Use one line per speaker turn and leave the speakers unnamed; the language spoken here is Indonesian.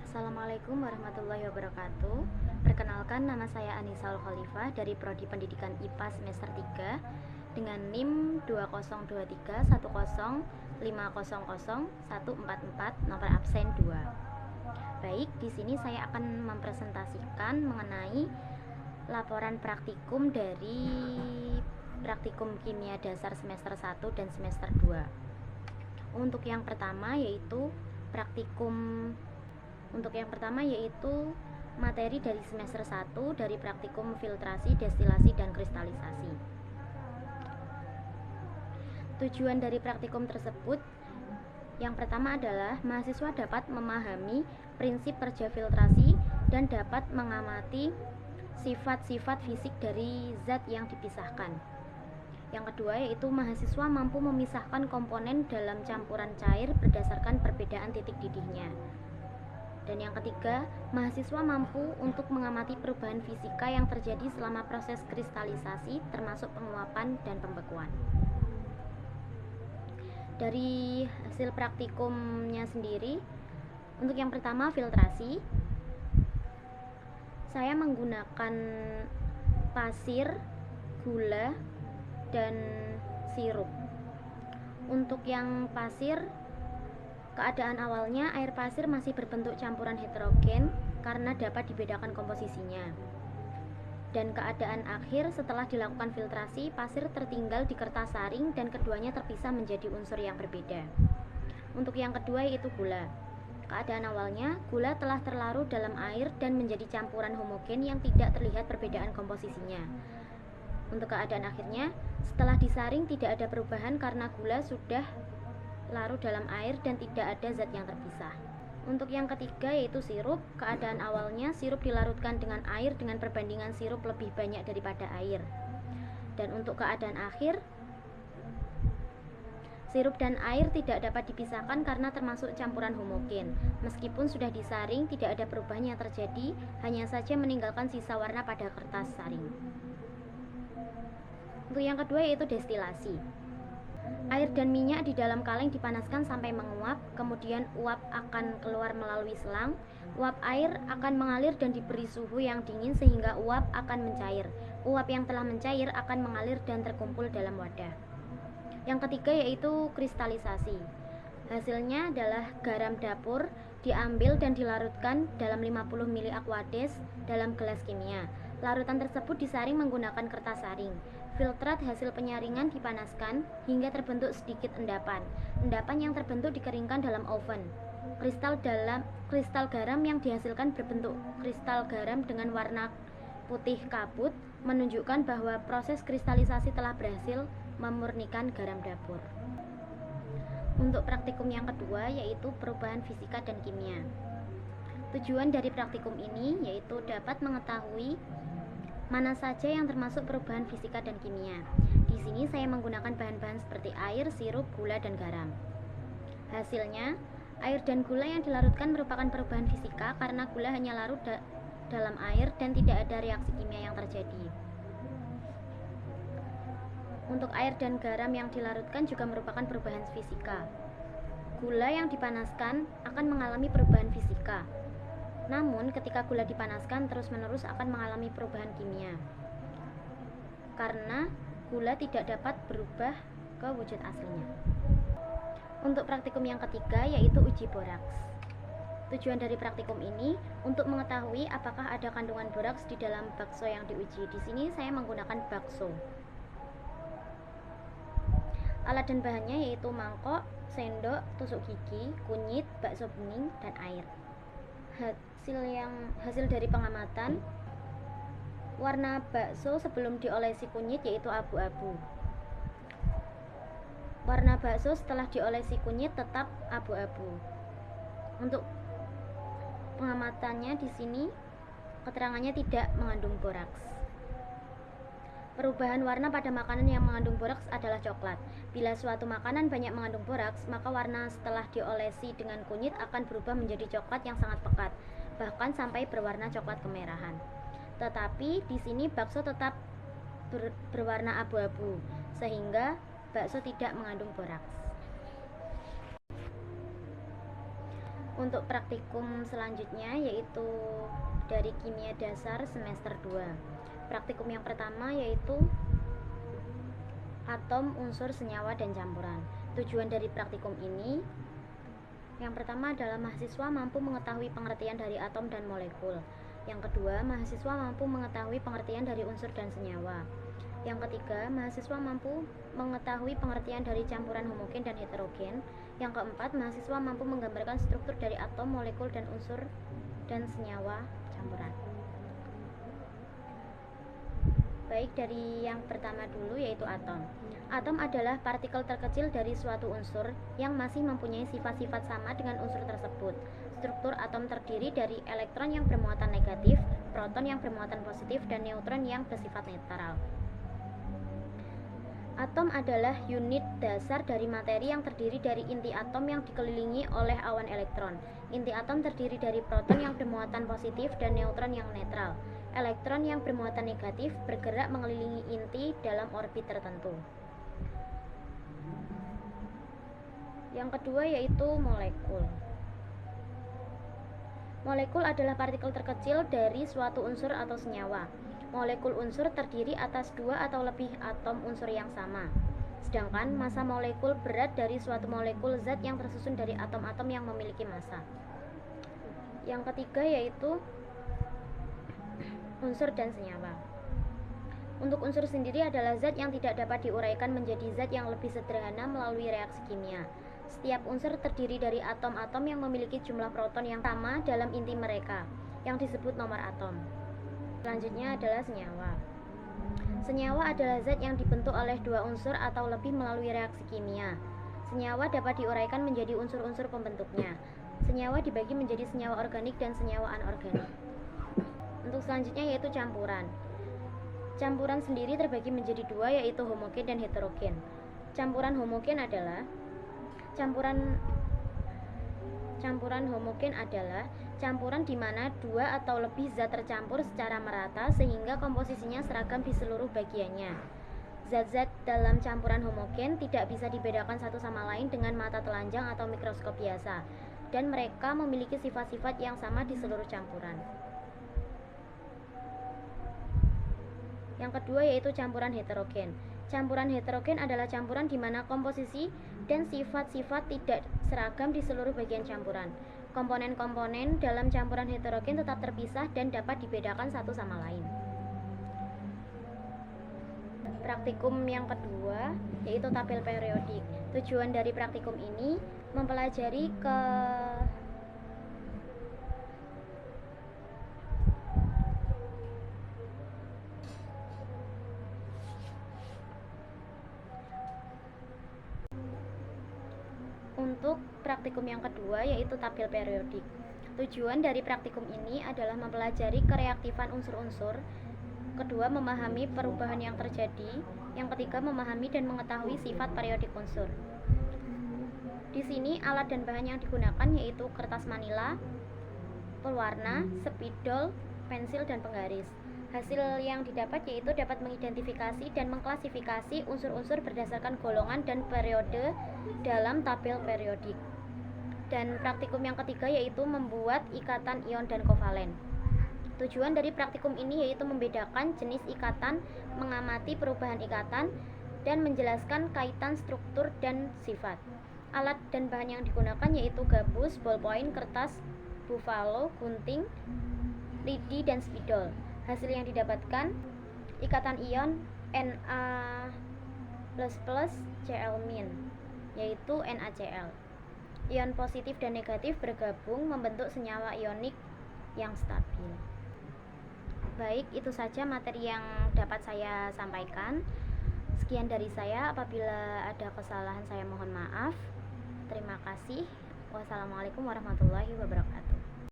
Assalamualaikum warahmatullahi wabarakatuh. Perkenalkan, nama saya Anissa Khalifah dari Prodi Pendidikan IPA semester 3 dengan NIM 202310500144 nomor absen 2. Baik, di sini saya akan mempresentasikan mengenai laporan praktikum dari praktikum kimia dasar semester 1 dan semester 2. Untuk yang pertama yaitu materi dari semester 1 dari praktikum filtrasi, destilasi, dan kristalisasi. Tujuan dari praktikum tersebut yang pertama adalah mahasiswa dapat memahami prinsip kerja filtrasi dan dapat mengamati sifat-sifat fisik dari zat yang dipisahkan. Yang kedua yaitu mahasiswa mampu memisahkan komponen dalam campuran cair berdasarkan perbedaan titik didihnya. Dan yang ketiga, mahasiswa mampu untuk mengamati perubahan fisika yang terjadi selama proses kristalisasi termasuk penguapan dan pembekuan. Dari hasil praktikumnya sendiri, untuk yang pertama filtrasi, saya menggunakan pasir, gula, dan sirup. Untuk yang pasir, keadaan awalnya air pasir masih berbentuk campuran heterogen karena dapat dibedakan komposisinya. Dan keadaan akhir setelah dilakukan filtrasi, pasir tertinggal di kertas saring dan keduanya terpisah menjadi unsur yang berbeda. Untuk yang kedua yaitu gula. Keadaan awalnya, gula telah terlarut dalam air dan menjadi campuran homogen yang tidak terlihat perbedaan komposisinya. Untuk keadaan akhirnya, setelah disaring tidak ada perubahan karena gula sudah larut dalam air dan tidak ada zat yang terpisah. Untuk yang ketiga yaitu sirup. Keadaan awalnya sirup dilarutkan dengan air dengan perbandingan sirup lebih banyak daripada air. Dan untuk keadaan akhir, sirup dan air tidak dapat dipisahkan karena termasuk campuran homogen. Meskipun sudah disaring, tidak ada perubahan yang terjadi, hanya saja meninggalkan sisa warna pada kertas saring. Untuk yang kedua yaitu destilasi. Air dan minyak di dalam kaleng dipanaskan sampai menguap, kemudian uap akan keluar melalui selang. Uap air akan mengalir dan diberi suhu yang dingin sehingga uap akan mencair. Uap yang telah mencair akan mengalir dan terkumpul dalam wadah. Yang ketiga yaitu kristalisasi. Hasilnya adalah garam dapur diambil dan dilarutkan dalam 50 ml aquades dalam gelas kimia. Larutan tersebut disaring menggunakan kertas saring. Filtrat hasil penyaringan dipanaskan hingga terbentuk sedikit endapan. Endapan yang terbentuk dikeringkan dalam oven. Kristal garam yang dihasilkan berbentuk kristal garam dengan warna putih kabut menunjukkan bahwa proses kristalisasi telah berhasil memurnikan garam dapur. Untuk praktikum yang kedua yaitu perubahan fisika dan kimia. Tujuan dari praktikum ini yaitu dapat mengetahui mana saja yang termasuk perubahan fisika dan kimia. Di sini saya menggunakan bahan-bahan seperti air, sirup, gula, dan garam. Hasilnya, air dan gula yang dilarutkan merupakan perubahan fisika karena gula hanya larut dalam air dan tidak ada reaksi kimia yang terjadi. Untuk air dan garam yang dilarutkan juga merupakan perubahan fisika. Gula yang dipanaskan akan mengalami perubahan fisika. Namun, ketika gula dipanaskan terus-menerus akan mengalami perubahan kimia karena gula tidak dapat berubah ke wujud aslinya. Untuk praktikum yang ketiga yaitu uji boraks. Tujuan dari praktikum ini untuk mengetahui apakah ada kandungan boraks di dalam bakso yang diuji. Di sini saya menggunakan bakso. Alat dan bahannya yaitu mangkok, sendok, tusuk gigi, kunyit, bakso bening, dan air. Hasil dari pengamatan, warna bakso sebelum diolesi kunyit yaitu abu-abu. Warna bakso setelah diolesi kunyit tetap abu-abu. Untuk pengamatannya di sini keterangannya tidak mengandung boraks. Perubahan warna pada makanan yang mengandung boraks adalah coklat. Bila suatu makanan banyak mengandung boraks, maka warna setelah diolesi dengan kunyit akan berubah menjadi coklat yang sangat pekat, bahkan sampai berwarna coklat kemerahan. Tetapi di sini bakso tetap berwarna abu-abu, sehingga bakso tidak mengandung boraks. Untuk praktikum selanjutnya yaitu dari kimia dasar semester 2. Praktikum yang pertama yaitu atom, unsur, senyawa, dan campuran. Tujuan dari praktikum ini yang pertama adalah mahasiswa mampu mengetahui pengertian dari atom dan molekul. Yang kedua, mahasiswa mampu mengetahui pengertian dari unsur dan senyawa. Yang ketiga, mahasiswa mampu mengetahui pengertian dari campuran homogen dan heterogen. Yang keempat, mahasiswa mampu menggambarkan struktur dari atom, molekul, dan unsur dan senyawa campuran. Baik, dari yang pertama dulu yaitu atom. Atom adalah partikel terkecil dari suatu unsur yang masih mempunyai sifat-sifat sama dengan unsur tersebut. Struktur atom terdiri dari elektron yang bermuatan negatif, proton yang bermuatan positif, dan neutron yang bersifat netral. Atom adalah unit dasar dari materi yang terdiri dari inti atom yang dikelilingi oleh awan elektron. Inti atom terdiri dari proton yang bermuatan positif dan neutron yang netral. Elektron yang bermuatan negatif bergerak mengelilingi inti dalam orbit tertentu. Yang kedua yaitu molekul. Molekul adalah partikel terkecil dari suatu unsur atau senyawa. Molekul unsur terdiri atas dua atau lebih atom unsur yang sama. Sedangkan massa molekul berat dari suatu molekul zat yang tersusun dari atom-atom yang memiliki massa. Yang ketiga yaitu unsur dan senyawa. Untuk unsur sendiri adalah zat yang tidak dapat diuraikan menjadi zat yang lebih sederhana melalui reaksi kimia. Setiap unsur terdiri dari atom-atom yang memiliki jumlah proton yang sama dalam inti mereka, yang disebut nomor atom. Selanjutnya adalah senyawa. Senyawa adalah zat yang dibentuk oleh dua unsur atau lebih melalui reaksi kimia. Senyawa dapat diuraikan menjadi unsur-unsur pembentuknya. Senyawa dibagi menjadi senyawa organik dan senyawa anorganik. Untuk selanjutnya yaitu campuran. Campuran sendiri terbagi menjadi dua yaitu homogen dan heterogen. Campuran homogen adalah campuran di mana dua atau lebih zat tercampur secara merata sehingga komposisinya seragam di seluruh bagiannya. Zat-zat dalam campuran homogen tidak bisa dibedakan satu sama lain dengan mata telanjang atau mikroskop biasa, dan mereka memiliki sifat-sifat yang sama di seluruh campuran. Yang kedua yaitu campuran heterogen. Campuran heterogen adalah campuran di mana komposisi dan sifat-sifat tidak seragam di seluruh bagian campuran. Komponen-komponen dalam campuran heterogen tetap terpisah dan dapat dibedakan satu sama lain. Praktikum yang kedua yaitu tabel periodik. Tujuan dari praktikum ini mempelajari Untuk praktikum yang kedua yaitu tabel periodik. Tujuan dari praktikum ini adalah mempelajari kereaktifan unsur-unsur. Kedua, memahami perubahan yang terjadi. Yang ketiga, memahami dan mengetahui sifat periodik unsur. Di sini alat dan bahan yang digunakan yaitu kertas manila, pewarna, spidol, pensil, dan penggaris. Hasil yang didapat yaitu dapat mengidentifikasi dan mengklasifikasi unsur-unsur berdasarkan golongan dan periode dalam tabel periodik. Dan praktikum yang ketiga yaitu membuat ikatan ion dan kovalen. Tujuan dari praktikum ini yaitu membedakan jenis ikatan, mengamati perubahan ikatan, dan menjelaskan kaitan struktur dan sifat. Alat dan bahan yang digunakan yaitu gabus, ballpoint, kertas, buffalo, gunting, lidi, dan spidol. Hasil yang didapatkan ikatan ion Na++ Cl-, yaitu NaCl. Ion positif dan negatif bergabung membentuk senyawa ionik yang stabil. Baik, itu saja materi yang dapat saya sampaikan. Sekian dari saya, apabila ada kesalahan saya mohon maaf. Terima kasih. Wassalamualaikum warahmatullahi wabarakatuh.